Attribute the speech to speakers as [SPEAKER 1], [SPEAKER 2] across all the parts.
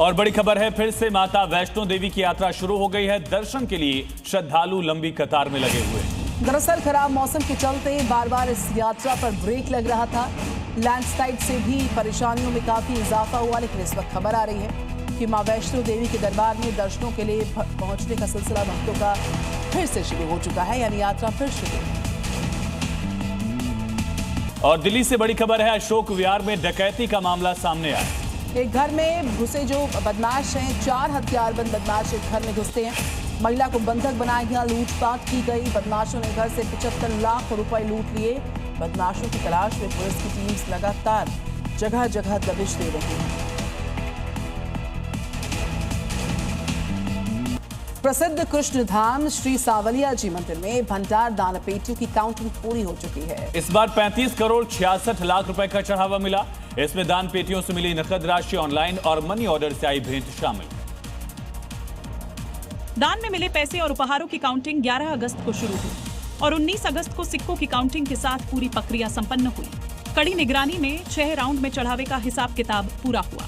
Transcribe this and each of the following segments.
[SPEAKER 1] और बड़ी खबर है, फिर से माता वैष्णो देवी की यात्रा शुरू हो गई है। दर्शन के लिए श्रद्धालु लंबी कतार में लगे हुए हैं।
[SPEAKER 2] दरअसल खराब मौसम के चलते बार बार इस यात्रा पर ब्रेक लग रहा था। लैंडस्लाइड से भी परेशानियों में काफी इजाफा हुआ, लेकिन इस वक्त खबर आ रही है कि मां वैष्णो देवी के दरबार में दर्शनों के लिए पहुंचने का सिलसिला भक्तों का फिर से शुरू हो चुका है, यानी यात्रा फिर शुरू।
[SPEAKER 1] और दिल्ली से बड़ी खबर है, अशोक विहार में डकैती का मामला सामने आया।
[SPEAKER 2] एक घर में घुसे जो बदमाश हैं, 4 हथियारबंद बदमाश एक घर में घुसते हैं। महिला को बंधक बनाया गया, लूटपाट की गई। बदमाशों ने घर से 75 लाख रुपए लूट लिए। बदमाशों की तलाश में पुलिस की टीम्स लगातार जगह जगह दबिश दे रही है। प्रसिद्ध कृष्ण धाम श्री सांवलिया जी मंदिर में भंडार दान पेटियों की काउंटिंग पूरी हो चुकी है।
[SPEAKER 1] इस बार 35 करोड़ 66 लाख रुपए का चढ़ावा मिला। इसमें दान पेटियों से मिली नकद राशि, ऑनलाइन और मनी ऑर्डर से आई भेंट शामिल।
[SPEAKER 3] दान में मिले पैसे और उपहारों की काउंटिंग 11 अगस्त को शुरू हुई और 19 अगस्त को सिक्कों की काउंटिंग के साथ पूरी प्रक्रिया संपन्न हुई। कड़ी निगरानी में 6 राउंड में चढ़ावे का हिसाब किताब पूरा हुआ।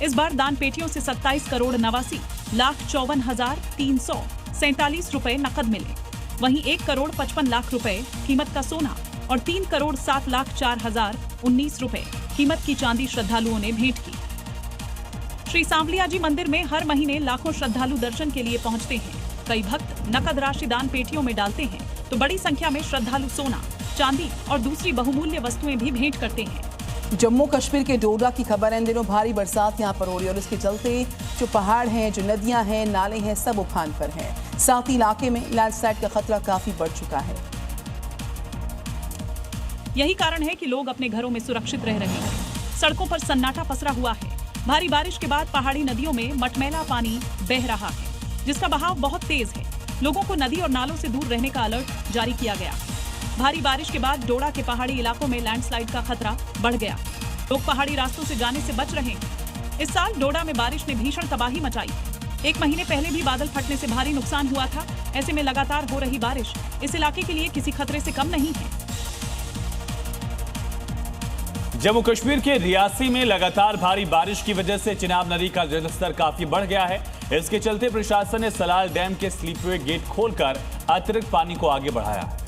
[SPEAKER 3] इस बार दान पेटियों से 27 करोड़ 89 लाख 54,347 रुपए नकद मिले। वहीं 1 करोड़ 55 लाख रुपए कीमत का सोना और 3 करोड़ 7 लाख 4,019 रुपए कीमत की चांदी श्रद्धालुओं ने भेंट की। श्री सांवलिया जी मंदिर में हर महीने लाखों श्रद्धालु दर्शन के लिए पहुंचते हैं। कई भक्त नकद राशि दान पेटियों में डालते हैं, तो बड़ी संख्या में श्रद्धालु सोना, चांदी और दूसरी बहुमूल्य वस्तुएं भी भेंट करते हैं।
[SPEAKER 2] जम्मू कश्मीर के डोडा की खबर है। इन दिनों भारी बरसात यहां पर हो रही है और इसके चलते जो पहाड़ हैं, जो नदियां हैं, नाले हैं, सब उफान पर हैं। साथ ही इलाके में लैंडस्लाइड का खतरा काफी बढ़ चुका है।
[SPEAKER 3] यही कारण है कि लोग अपने घरों में सुरक्षित रह रहे हैं। सड़कों पर सन्नाटा पसरा हुआ है। भारी बारिश के बाद पहाड़ी नदियों में मटमैला पानी बह रहा है, जिसका बहाव बहुत तेज है। लोगों को नदी और नालों से दूर रहने का अलर्ट जारी किया गया। भारी बारिश के बाद डोडा के पहाड़ी इलाकों में लैंडस्लाइड का खतरा बढ़ गया। लोग पहाड़ी रास्तों से जाने से बच रहे हैं। इस साल डोडा में बारिश ने भीषण तबाही मचाई। 1 महीने पहले भी बादल फटने से भारी नुकसान हुआ था। ऐसे में लगातार हो रही बारिश इस इलाके के लिए किसी खतरे से कम नहीं है।
[SPEAKER 1] जम्मू कश्मीर के रियासी में लगातार भारी बारिश की वजह से चिनाब नदी का जलस्तर काफी बढ़ गया है। इसके चलते प्रशासन ने सलाल डैम के स्लीपवे गेट खोलकर अतिरिक्त पानी को आगे बढ़ाया है,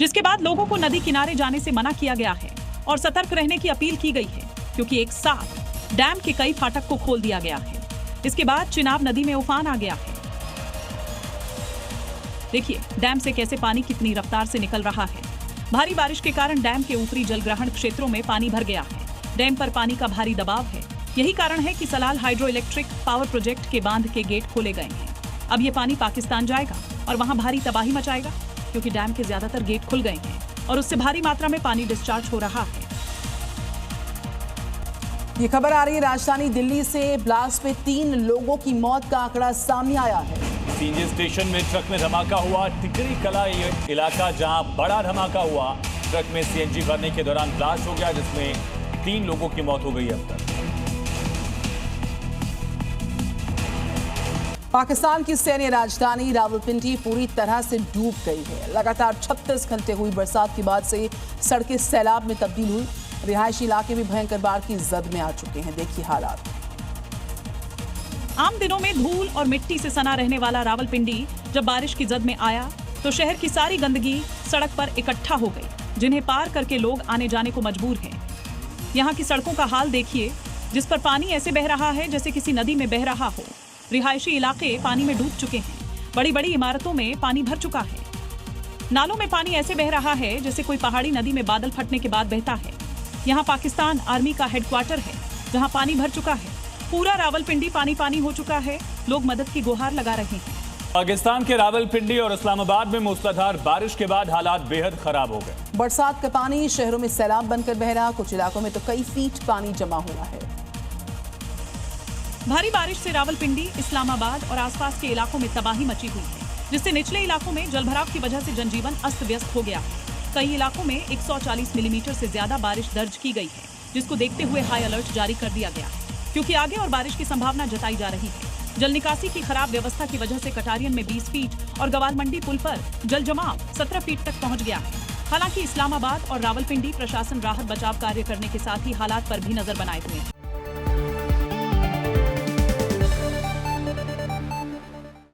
[SPEAKER 3] जिसके बाद लोगों को नदी किनारे जाने से मना किया गया है और सतर्क रहने की अपील की गई है, क्योंकि एक साथ डैम के कई फाटक को खोल दिया गया है। इसके बाद चिनाब नदी में उफान आ गया है। देखिए डैम से कैसे पानी कितनी रफ्तार से निकल रहा है। भारी बारिश के कारण डैम के ऊपरी जलग्रहण क्षेत्रों में पानी भर गया है। डैम पर पानी का भारी दबाव है। यही कारण है कि Salal hydro electric power project के बांध के गेट खोले गए हैं। अब ये पानी पाकिस्तान जाएगा और वहां भारी तबाही मचाएगा, क्योंकि डैम के ज्यादातर गेट खुल गए हैं और उससे भारी मात्रा में पानी डिस्चार्ज हो रहा है।
[SPEAKER 2] ये खबर आ रही है राजधानी दिल्ली से। ब्लास्ट में 3 लोगों की मौत का आंकड़ा सामने आया है।
[SPEAKER 1] सीएनजी स्टेशन में ट्रक में धमाका हुआ। टिकरी कला इलाका जहां बड़ा धमाका हुआ। ट्रक में सीएनजी भरने के दौरान ब्लास्ट हो गया, जिसमें 3 लोगों की मौत हो गई अब तक।
[SPEAKER 2] पाकिस्तान की सैन्य राजधानी रावलपिंडी पूरी तरह से डूब गई है। लगातार 36 घंटे हुई बरसात के बाद से सड़कें सैलाब में तब्दील हुई। रिहायशी इलाके भी भयंकर बाढ़ की जद में आ चुके हैं। देखिए हालात।
[SPEAKER 3] आम दिनों में धूल और मिट्टी से सना रहने वाला रावलपिंडी जब बारिश की जद में आया तो शहर की सारी गंदगी सड़क पर इकट्ठा हो गई, जिन्हें पार करके लोग आने जाने को मजबूर हैं। यहाँ की सड़कों का हाल देखिए, जिस पर पानी ऐसे बह रहा है जैसे किसी नदी में बह रहा हो। रिहायशी इलाके पानी में डूब चुके हैं। बड़ी बड़ी इमारतों में पानी भर चुका है। नालों में पानी ऐसे बह रहा है जैसे कोई पहाड़ी नदी में बादल फटने के बाद बहता है। यहाँ पाकिस्तान आर्मी का हेडक्वार्टर है, जहाँ पानी भर चुका है। पूरा रावलपिंडी पानी पानी हो चुका है। लोग मदद की गुहार लगा रहे हैं।
[SPEAKER 1] पाकिस्तान के रावलपिंडी और इस्लामाबाद में मूसलाधार बारिश के बाद हालात बेहद खराब हो गए।
[SPEAKER 2] बरसात का पानी शहरों में सैलाब बनकर बह रहा। कुछ इलाकों में तो कई फीट पानी जमा हुआ है।
[SPEAKER 3] भारी बारिश से रावलपिंडी, इस्लामाबाद और आसपास के इलाकों में तबाही मची हुई है, जिससे निचले इलाकों में जलभराव की वजह से जनजीवन अस्त व्यस्त हो गया है। कई इलाकों में 140 मिलीमीटर से ज्यादा बारिश दर्ज की गई है, जिसको देखते हुए हाई अलर्ट जारी कर दिया गया है, क्योंकि आगे और बारिश की संभावना जताई जा रही है। जल निकासी की खराब व्यवस्था की वजह से कटारियन में 20 फीट और गवाल मंडी पुल पर जल जमाव 17 फीट तक पहुंच गया है। हालांकि इस्लामाबाद और रावलपिंडी प्रशासन राहत बचाव कार्य करने के साथ ही हालात पर भी नजर बनाए हुए हैं।